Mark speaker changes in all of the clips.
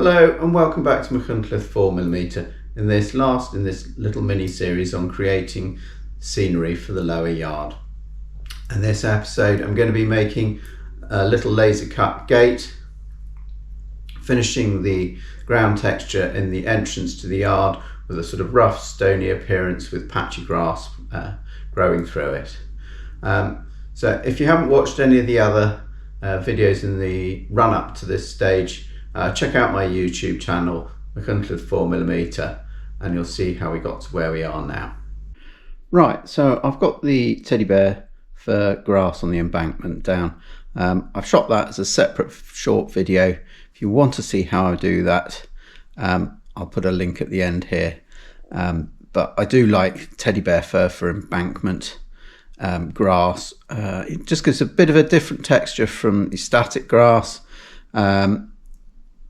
Speaker 1: Hello and welcome back to Machynlleth 4mm in this little mini series on creating scenery for the lower yard. In this episode I'm going to be making a little laser cut gate, finishing the ground texture in the entrance to the yard with a sort of rough stony appearance with patchy grass growing through it. So if you haven't watched any of the other videos in the run up to this stage, check out my YouTube channel, Machynlleth 4mm, and you'll see how we got to where we are now. Right, so I've got the teddy bear fur grass on the embankment down. I've shot that as a separate short video. If you want to see how I do that, I'll put a link at the end here. But I do like teddy bear fur for embankment grass. It just gives a bit of a different texture from the static grass.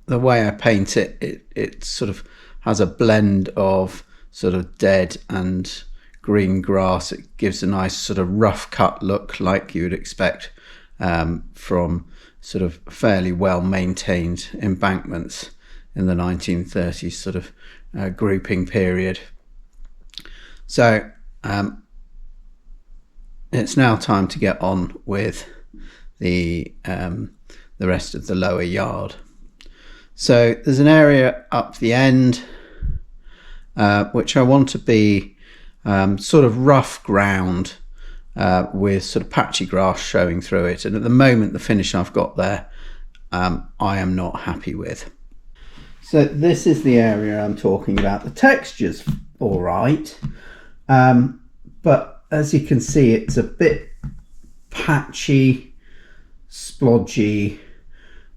Speaker 1: The way I paint it, it sort of has a blend of sort of dead and green grass. It gives a nice sort of rough cut look like you would expect from sort of fairly well maintained embankments in the 1930s sort of grouping period. So it's now time to get on with the rest of the lower yard. So there's an area up the end which I want to be sort of rough ground with sort of patchy grass showing through it, and at the moment the finish I've got there I am not happy with. So this is the area I'm talking about. The texture's all right, but as you can see it's a bit patchy, splodgy,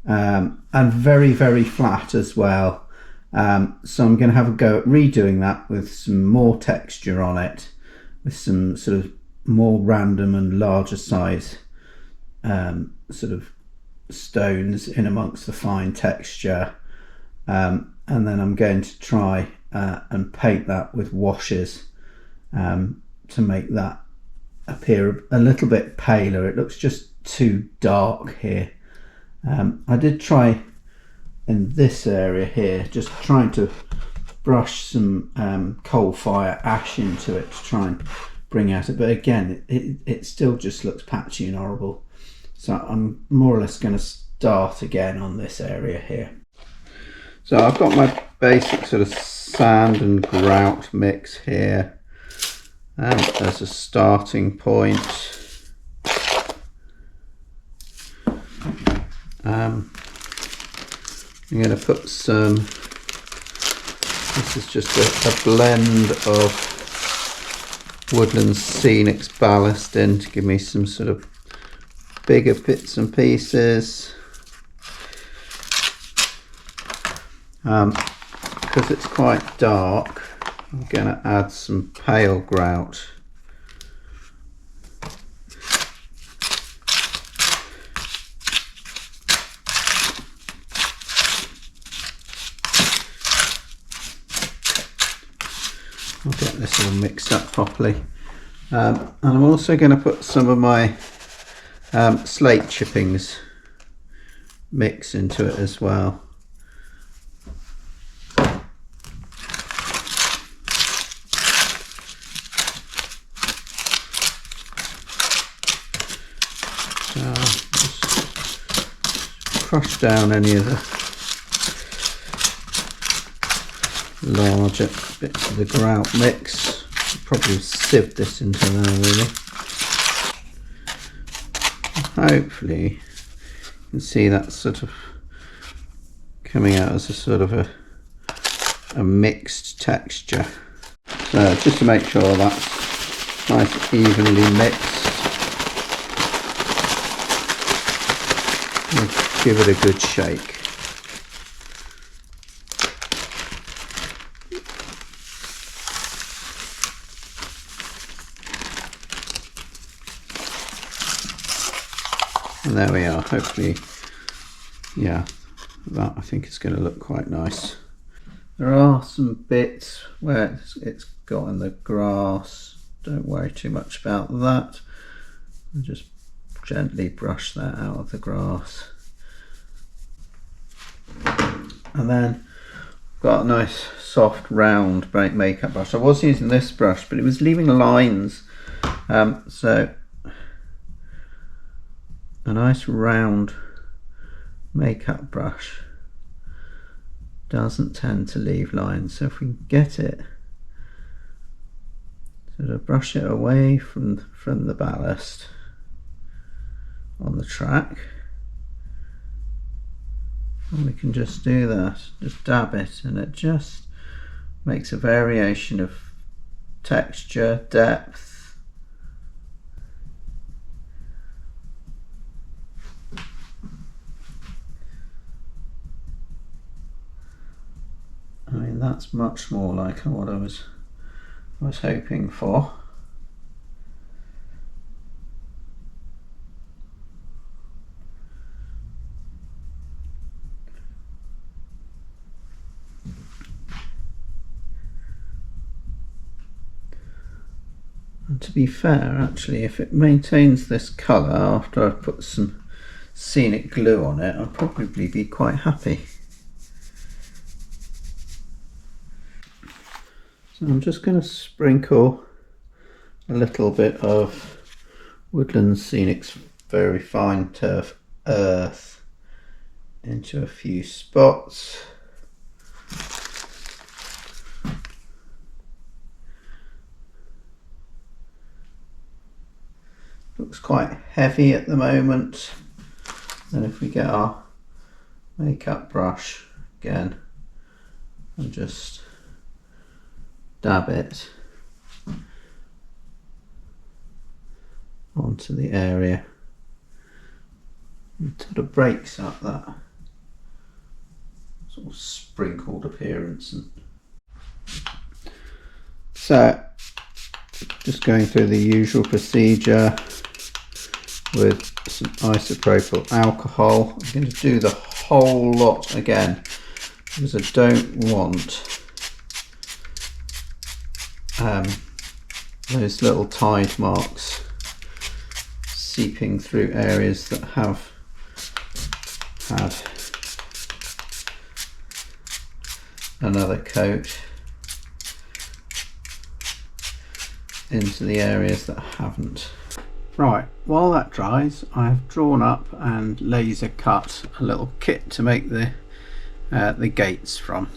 Speaker 1: and very flat as well. So I'm going to have a go at redoing that with some more texture on it, with some sort of more random and larger size sort of stones in amongst the fine texture, and then I'm going to try and paint that with washes to make that appear a little bit paler. It looks just too dark here. I did try in this area here, just trying to brush some coal fire ash into it to try and bring out it, but again it still just looks patchy and horrible. So I'm more or less going to start again on this area here. So I've got my basic sort of sand and grout mix here, and as a starting point. I'm going to put some, this is just a blend of Woodland Scenics ballast in to give me some sort of bigger bits and pieces. Because it's quite dark, I'm going to add some pale grout. I'll get this all mixed up properly, and I'm also going to put some of my slate chippings mix into it as well. Just crush down any of the larger bits of the grout mix. I'll probably sieve this into there really. Hopefully you can see that sort of coming out as a sort of a mixed texture. So just to make sure that's nice evenly mixed, I'll give it a good shake. And there we are. Hopefully, yeah, that I think is going to look quite nice. There are some bits where it's got in the grass. Don't worry too much about that. I'll just gently brush that out of the grass. And then got a nice soft round makeup brush. I was using this brush, but it was leaving lines, so a nice round makeup brush doesn't tend to leave lines. So if we get it, sort of brush it away from the ballast on the track, and we can just do that, just dab it, and it just makes a variation of texture, depth. I mean, that's much more like what I was hoping for. And to be fair, actually, if it maintains this colour after I've put some scenic glue on it, I'll probably be quite happy. So I'm just going to sprinkle a little bit of Woodland Scenic's very fine turf earth into a few spots. Looks quite heavy at the moment. And if we get our makeup brush again and just dab it onto the area, it sort of breaks up that sort of sprinkled appearance. And so just going through the usual procedure with some isopropyl alcohol. I'm going to do the whole lot again because I don't want those little tide marks seeping through areas that have had another coat into the areas that haven't. Right, while that dries, I've drawn up and laser cut a little kit to make the gates from.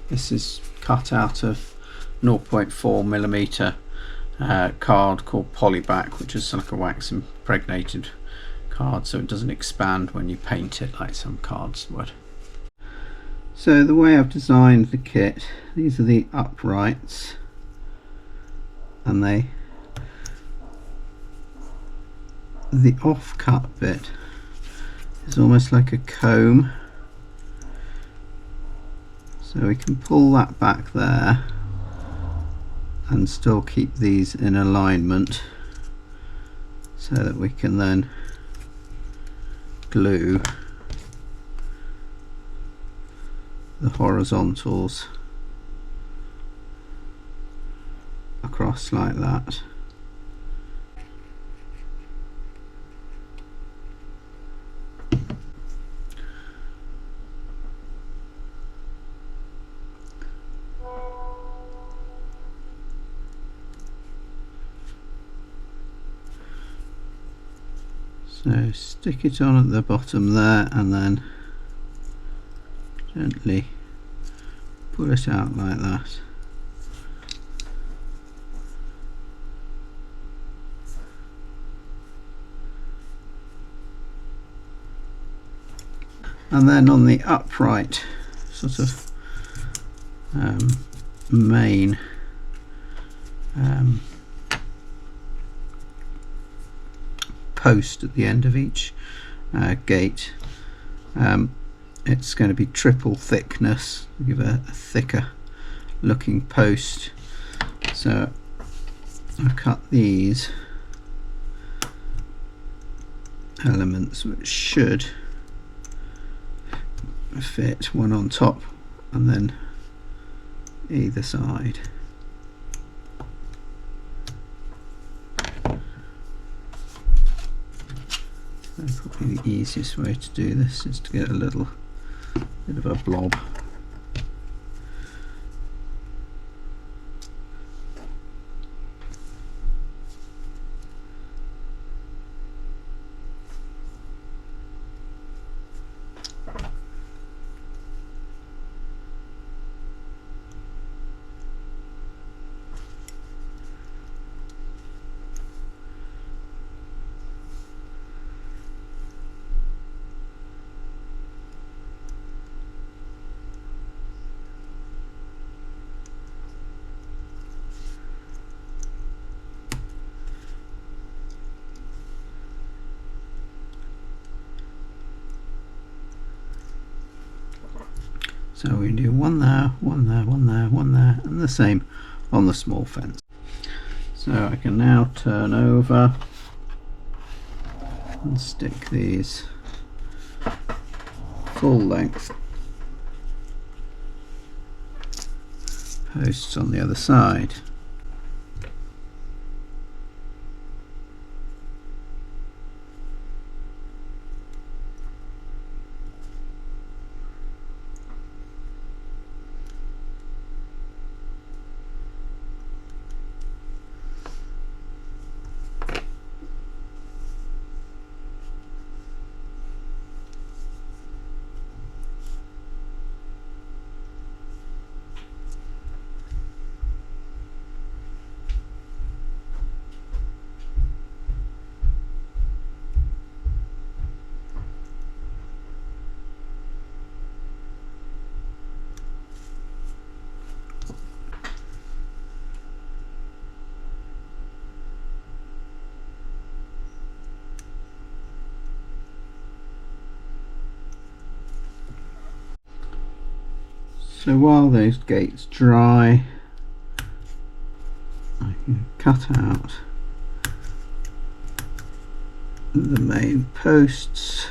Speaker 1: This is cut out of 0.4mm card called Polyback, which is like a wax impregnated card, so it doesn't expand when you paint it like some cards would. So the way I've designed the kit, these are the uprights, and the off-cut bit is almost like a comb, so we can pull that back there and still keep these in alignment so that we can then glue the horizontals across like that. So stick it on at the bottom there and then gently pull it out like that. And then on the upright sort of main post at the end of each gate, it's going to be triple thickness to give a thicker looking post. So I've cut these elements which should fit one on top and then either side. So probably the easiest way to do this is to get a little bit of a blob. So we do one there, one there, one there, one there, and the same on the small fence. So I can now turn over and stick these full length posts on the other side. So while those gates dry, I can cut out the main posts.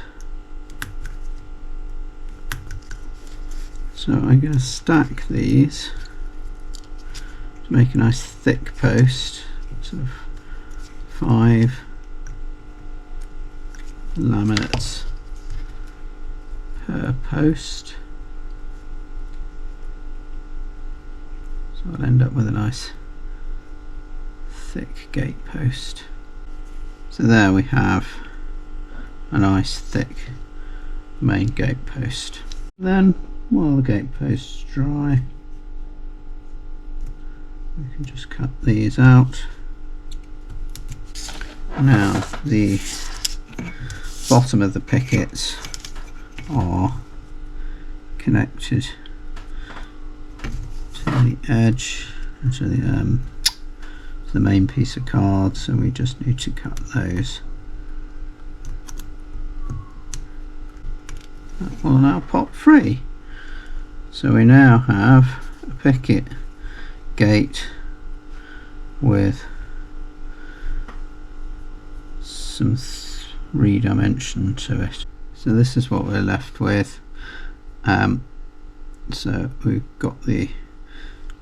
Speaker 1: So I'm going to stack these to make a nice thick post, sort of 5 laminates per post. So I'll end up with a nice thick gate post. So there we have a nice thick main gate post. Then while the gate posts dry, we can just cut these out. Now the bottom of the pickets are connected to the edge, to the main piece of card, so we just need to cut those. That will now pop free. So we now have a picket gate with some 3-dimension to it. So this is what we're left with. So we've got the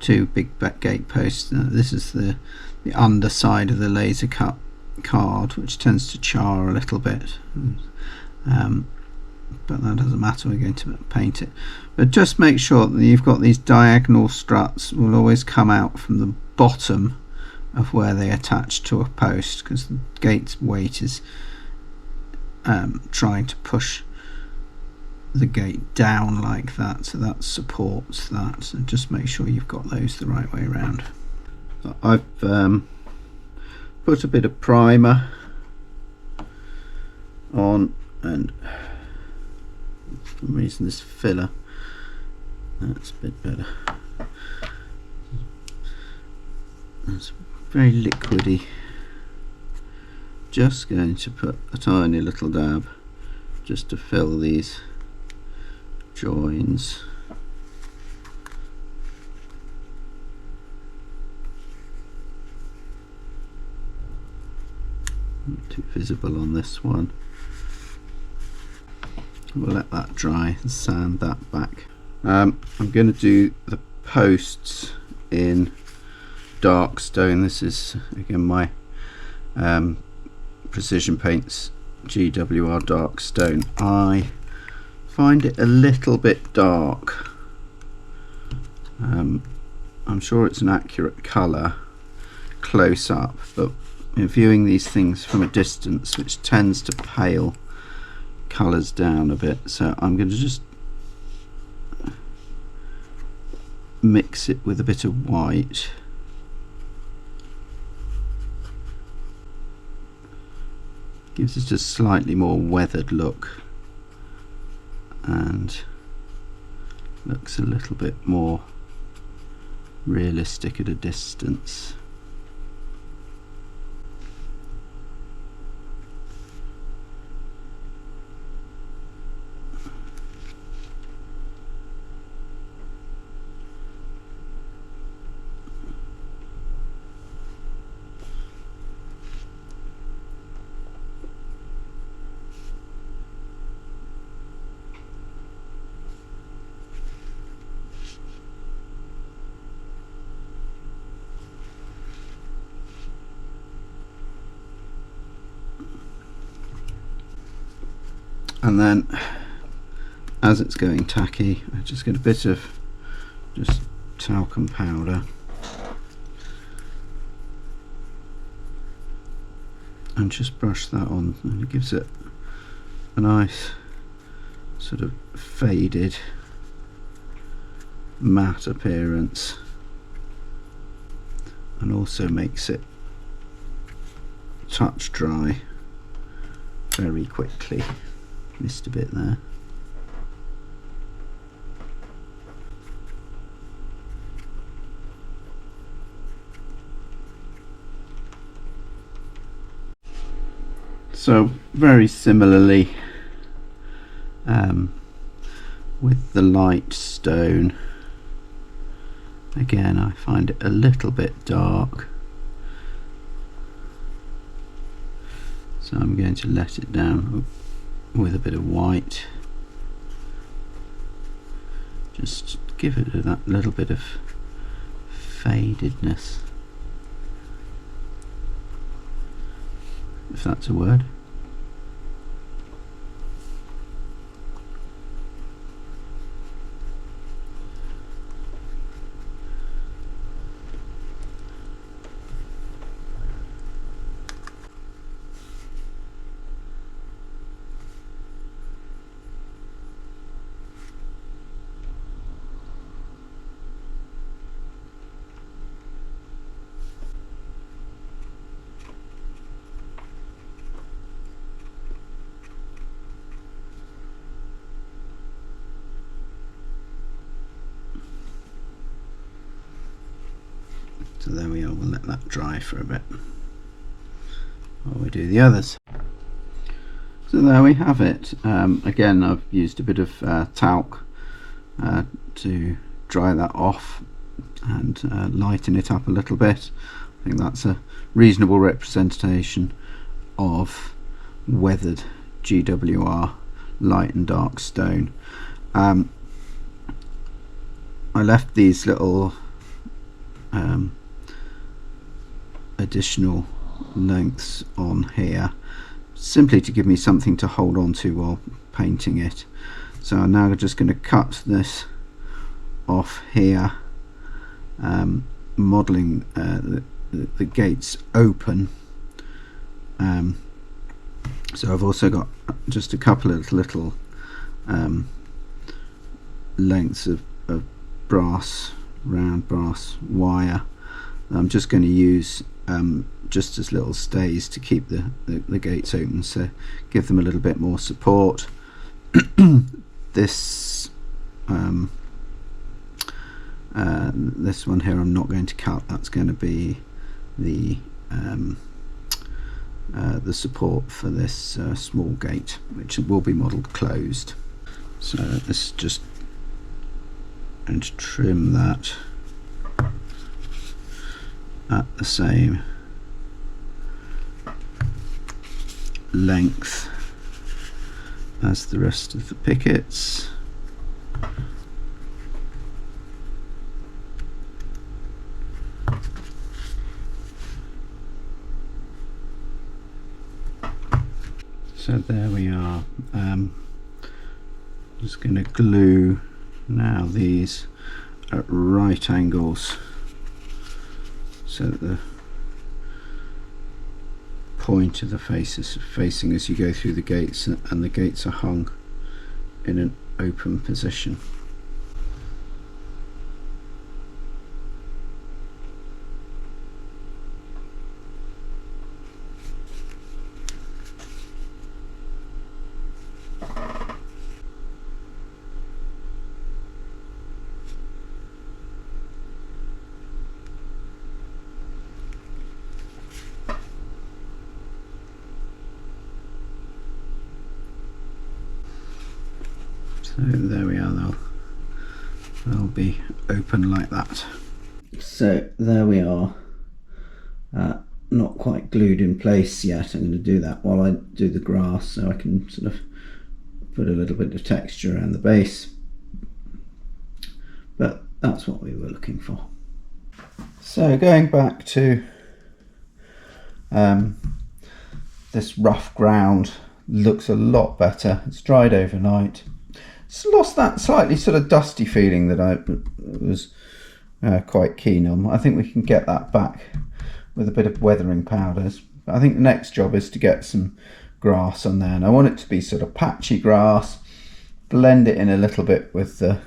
Speaker 1: 2 big gate posts. This is the underside of the laser cut card, which tends to char a little bit, but that doesn't matter, we're going to paint it. But just make sure that you've got these diagonal struts will always come out from the bottom of where they attach to a post, because the gate's weight is trying to push the gate down like that, so that supports that. So just make sure you've got those the right way around. So I've put a bit of primer on, and for some reason this filler, that's a bit better. It's very liquidy. Just going to put a tiny little dab just to fill these joins. Not too visible on this one. We'll let that dry and sand that back. I'm going to do the posts in dark stone. This is again my Precision Paints GWR dark stone. I find it a little bit dark. I'm sure it's an accurate colour close up, but viewing these things from a distance, which tends to pale colours down a bit, so I'm going to just mix it with a bit of white. Gives it a slightly more weathered look and looks a little bit more realistic at a distance. And then, as it's going tacky, I just get a bit of just talcum powder and just brush that on, and it gives it a nice sort of faded matte appearance, and also makes it touch dry very quickly. Missed a bit there. So very similarly with the light stone, again I find it a little bit dark, so I'm going to let it down with a bit of white, just give it that little bit of fadedness, if that's a word. So there we are, we'll let that dry for a bit while we do the others. So there we have it. Again, I've used a bit of talc to dry that off and lighten it up a little bit. I think that's a reasonable representation of weathered GWR light and dark stone. I left these little additional lengths on here simply to give me something to hold on to while painting it. So I'm now just going to cut this off here, modelling the gates open. So I've also got just a couple of little lengths of brass, round brass wire. I'm just going to use just as little stays to keep the gates open, so give them a little bit more support. This this one here I'm not going to cut. That's going to be the support for this small gate, which will be modelled closed. So this is just going to trim that at the same length as the rest of the pickets. So there we are. Just going to glue now these at right angles so that the point of the face is facing as you go through the gates, and the gates are hung in an open position. So there we are, they'll be open like that. So there we are, not quite glued in place yet. I'm going to do that while I do the grass, so I can sort of put a little bit of texture around the base, but that's what we were looking for. So going back to this rough ground, looks a lot better. It's dried overnight. It's lost that slightly sort of dusty feeling that I was quite keen on. I think we can get that back with a bit of weathering powders. I think the next job is to get some grass on there, and I want it to be sort of patchy grass, blend it in a little bit with the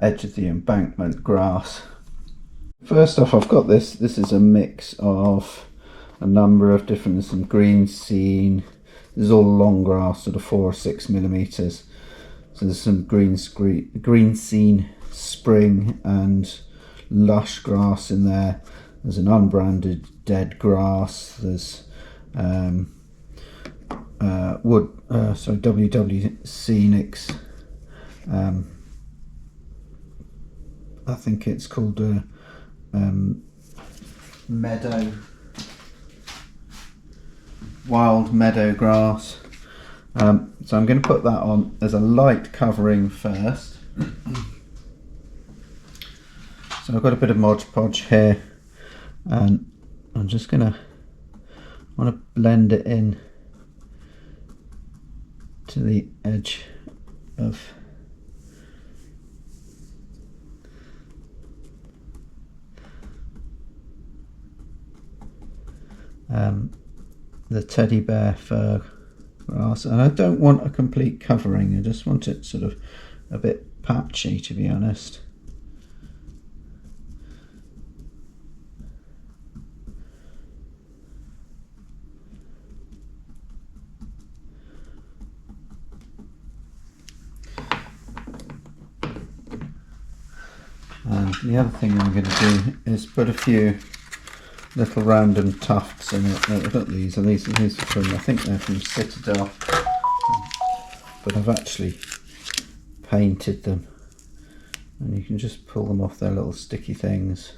Speaker 1: edge of the embankment grass. First off, I've got this is a mix of a number of different, some green scene, this is all long grass, sort of 4 or 6 millimeters. So there's some green scene spring and lush grass in there. There's an unbranded dead grass. There's WW Scenics. I think it's called meadow, wild meadow grass. So I'm going to put that on as a light covering first. So I've got a bit of Mod Podge here, and I'm just want to blend it in to the edge of the teddy bear fur grass, and I don't want a complete covering. I just want it sort of a bit patchy, to be honest. And the other thing I'm going to do is put a few little random tufts in it. I've got these, and these are from, I think they're from Citadel, but I've actually painted them, and you can just pull them off their little sticky things.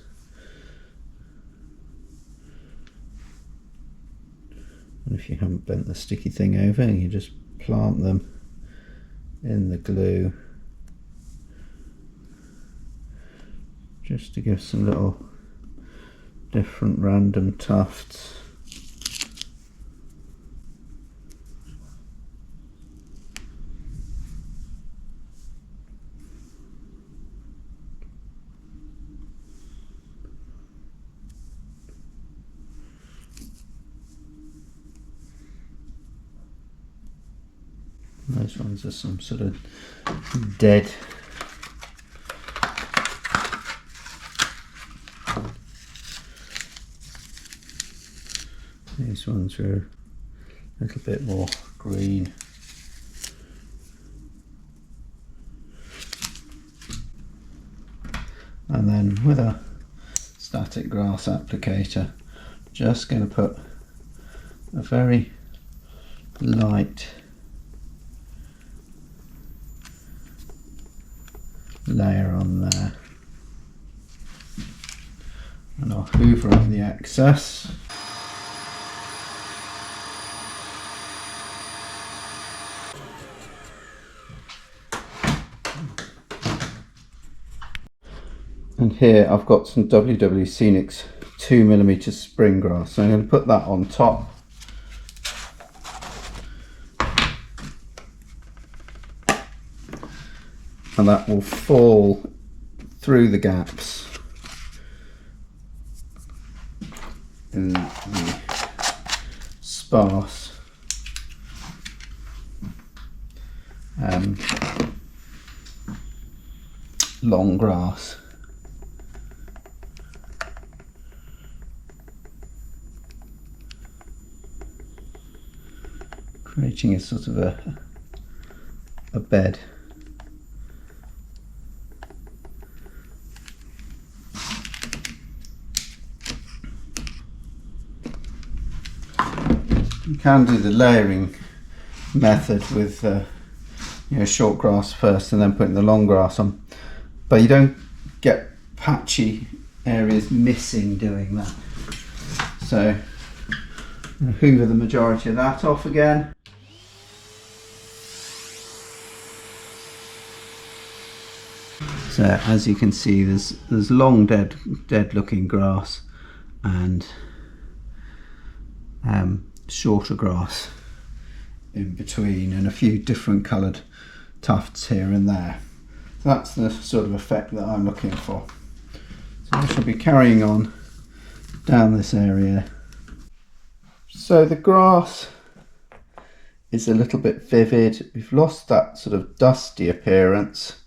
Speaker 1: And if you haven't bent the sticky thing over, you just plant them in the glue, just to give some little different random tufts. Those ones are some sort of dead these ones are a little bit more green. And then with a static grass applicator, just going to put a very light layer on there, and I'll hoover up the excess. And here I've got some WW Scenics 2mm spring grass, so I'm going to put that on top. and that will fall through the gaps in the sparse long grass. Creating a sort of a bed. You can do the layering method with short grass first and then putting the long grass on, but you don't get patchy areas missing doing that. So hoover the majority of that off again. So as you can see, there's long dead looking grass and shorter grass in between, and a few different coloured tufts here and there. So that's the sort of effect that I'm looking for. So I shall be carrying on down this area. So the grass is a little bit vivid. We've lost that sort of dusty appearance.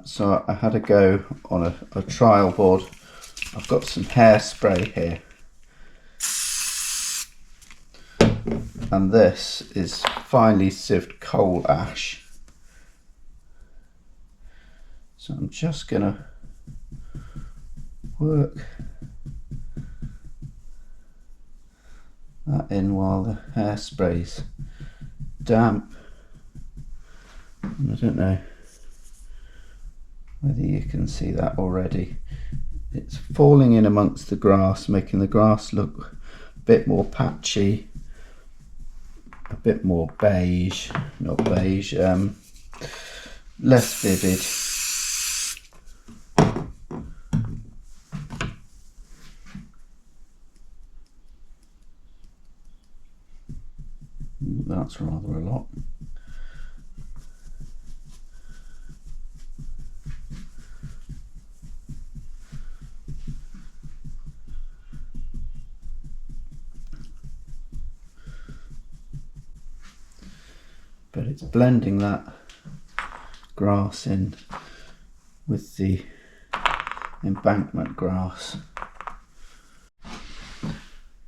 Speaker 1: So I had a go on a trial board. I've got some hairspray here. And this is finely sieved coal ash. So I'm just gonna work that in while the hairspray's damp. And I don't know whether you can see that already. It's falling in amongst the grass, making the grass look a bit more patchy, a bit more beige, not beige, less vivid. That's rather a lot. But it's blending that grass in with the embankment grass.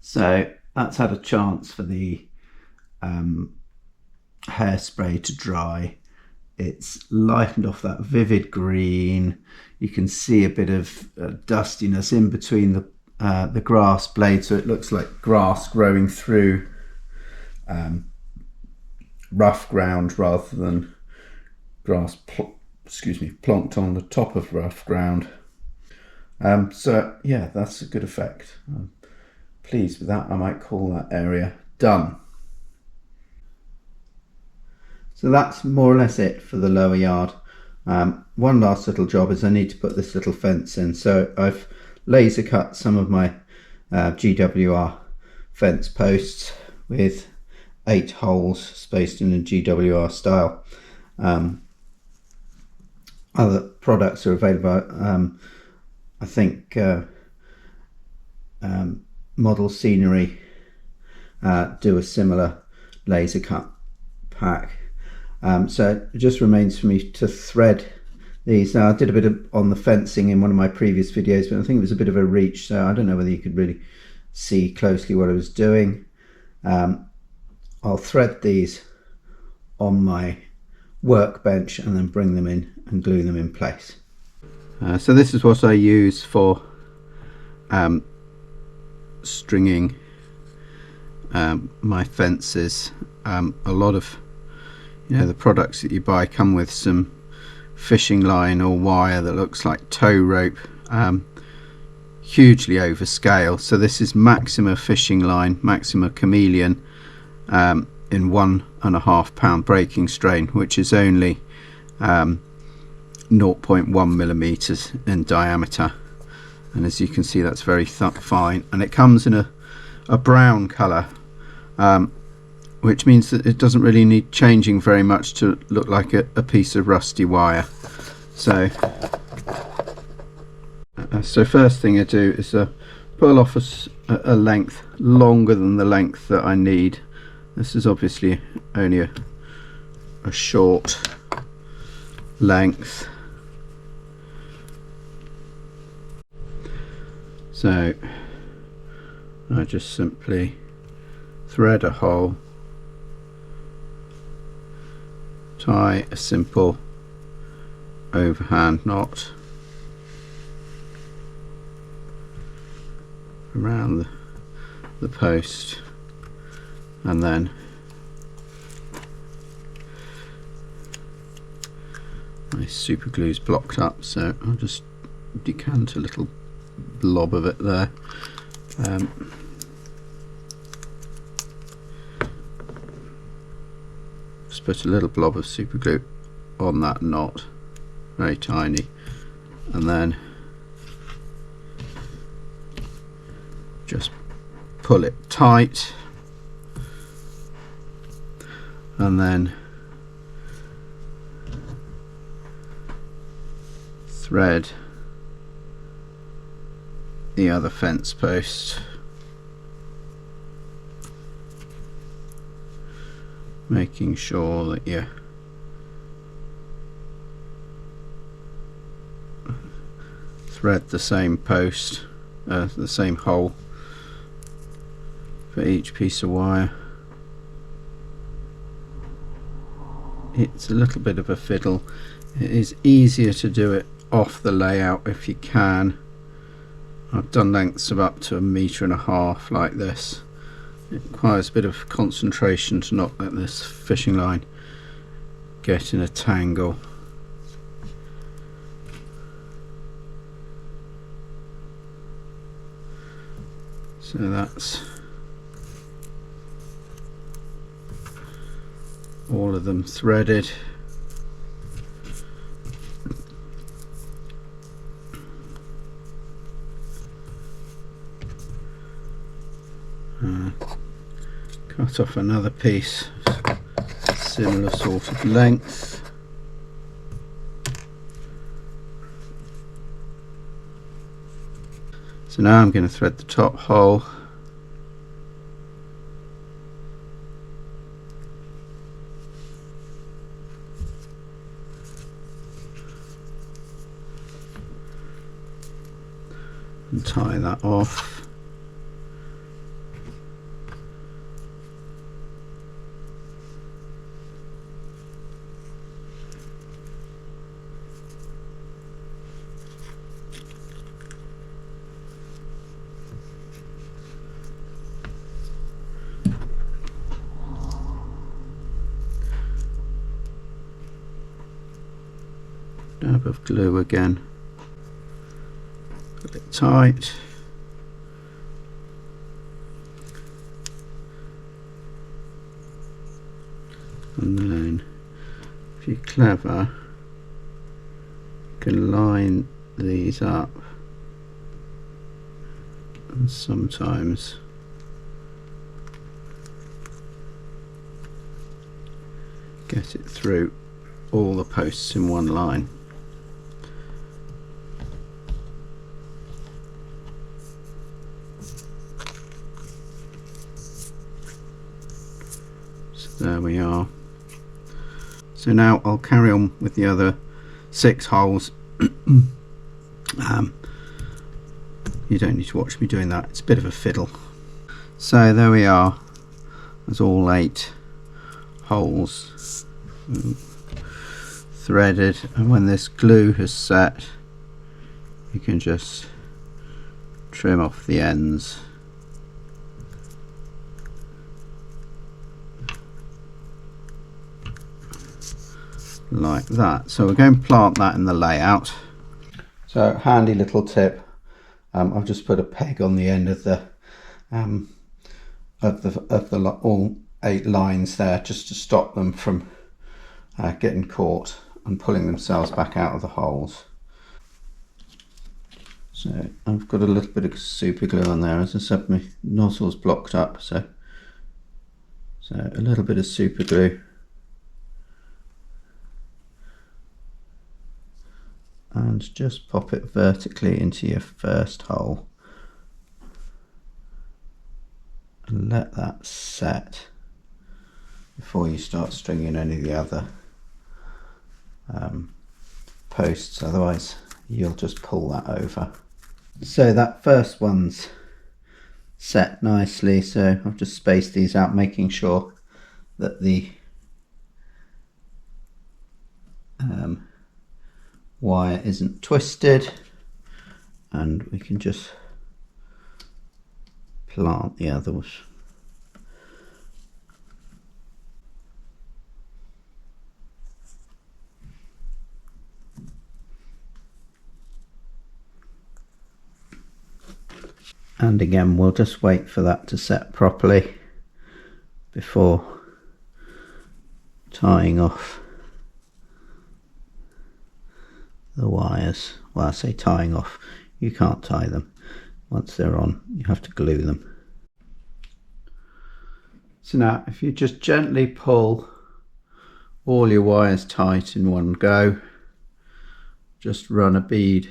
Speaker 1: So that's had a chance for the hairspray to dry. It's lightened off that vivid green. You can see a bit of dustiness in between the grass blades, so it looks like grass growing through rough ground rather than grass plonked on the top of rough ground. So yeah, that's a good effect. I'm pleased with that. I might call that area done. So that's more or less it for the lower yard. One last little job is I need to put this little fence in. So I've laser cut some of my GWR fence posts with 8 holes spaced in a GWR style. Other products are available. I think Model Scenery do a similar laser cut pack. So it just remains for me to thread these. Now I did a bit on the fencing in one of my previous videos, but I think it was a bit of a reach, so I don't know whether you could really see closely what I was doing. I'll thread these on my workbench and then bring them in and glue them in place. So this is what I use for stringing my fences. A lot of the products that you buy come with some fishing line or wire that looks like tow rope, hugely overscale. So this is Maxima fishing line, Maxima Chameleon, in 1.5 pound breaking strain, which is only 0.1 millimeters in diameter, and as you can see that's very fine, and it comes in a brown color, which means that it doesn't really need changing very much to look like a piece of rusty wire. So first thing I do is pull off a length longer than the length that I need. This is obviously only a short length. So I just simply thread a hole, tie a simple overhand knot around the post, and then my super glue is blocked up, so I'll just decant a little blob of it there. Just put a little blob of super glue on that knot, very tiny, and then just pull it tight, and then thread the other fence post, making sure that you thread the same post, the same hole for each piece of wire. It's a little bit of a fiddle. It is easier to do it off the layout if you can. I've done lengths of up to 1.5 meters like this. It requires a bit of concentration to not let this fishing line get in a tangle. So that's all of them threaded. Cut off another piece, similar sort of length. So now I'm going to thread the top hole. And tie that off. Dab of glue again, put it tight, and then if you're clever you can line these up, and sometimes get it through all the posts in one line. There we are. So now I'll carry on with the other 6 holes. You don't need to watch me doing that, it's a bit of a fiddle. So there we are, there's all 8 holes threaded, and when this glue has set you can just trim off the ends. Like that. So we're going to plant that in the layout. So handy little tip, I've just put a peg on the end of the all 8 lines there, just to stop them from getting caught and pulling themselves back out of the holes. So I've got a little bit of super glue on there. As I said, my nozzle's blocked up, so So a little bit of super glue. And just pop it vertically into your first hole. And let that set before you start stringing any of the other posts, otherwise you'll just pull that over. So that first one's set nicely, so I've just spaced these out, making sure that the wire isn't twisted, and we can just plant the others. And again, we'll just wait for that to set properly before tying off the wires. Well, I say tying off, you can't tie them. Once they're on, you have to glue them. So now, if you just gently pull all your wires tight in one go, just run a bead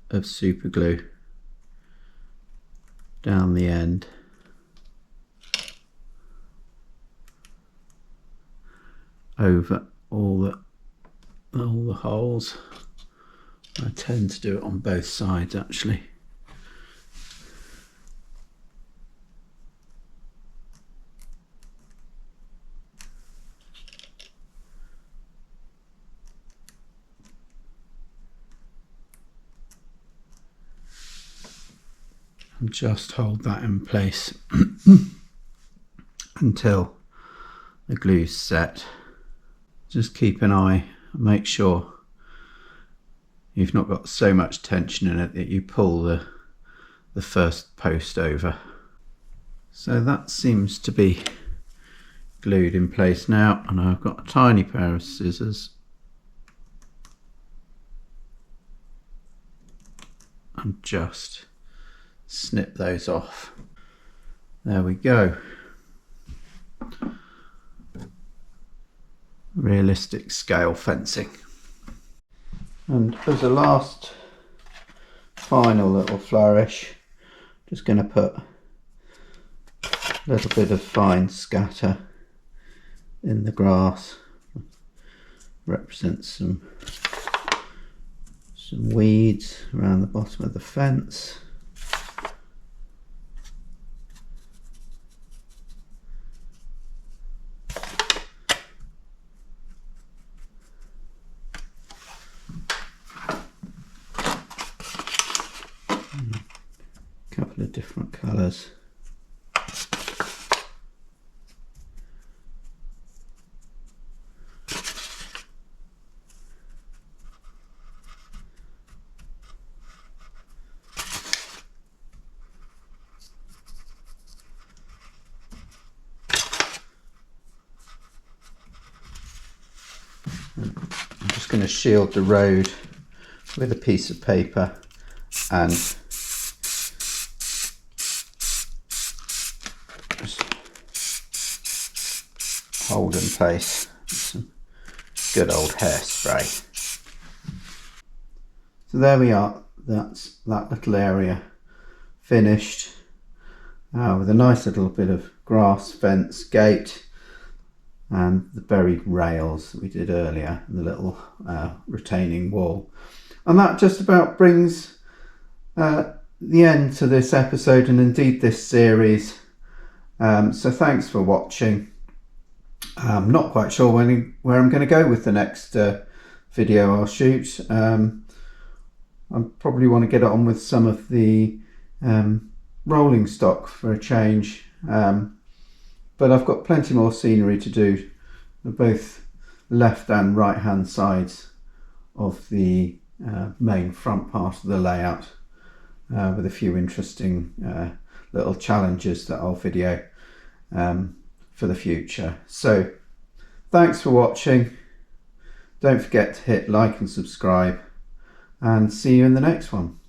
Speaker 1: of super glue down the end, over all the holes. I tend to do it on both sides actually. And just hold that in place until the glue's set. Just keep an eye and make sure you've not got so much tension in it that you pull the first post over. So that seems to be glued in place now, and I've got a tiny pair of scissors and just snip those off. There we go. Realistic scale fencing. And as a last final little flourish, just going to put a little bit of fine scatter in the grass. Represents some weeds around the bottom of the fence. Couple of different colours. I'm just going to shield the road with a piece of paper and hold in place with some good old hairspray. So there we are, that's that little area finished with a nice little bit of grass fence gate and the buried rails that we did earlier, and the little retaining wall. And that just about brings the end to this episode, and indeed this series. So thanks for watching. I'm not quite sure where I'm going to go with the next video I'll shoot. I probably want to get on with some of the rolling stock for a change, but I've got plenty more scenery to do, both left and right hand sides of the main front part of the layout, with a few interesting little challenges that I'll video for the future. So thanks for watching. Don't forget to hit like and subscribe, and see you in the next one.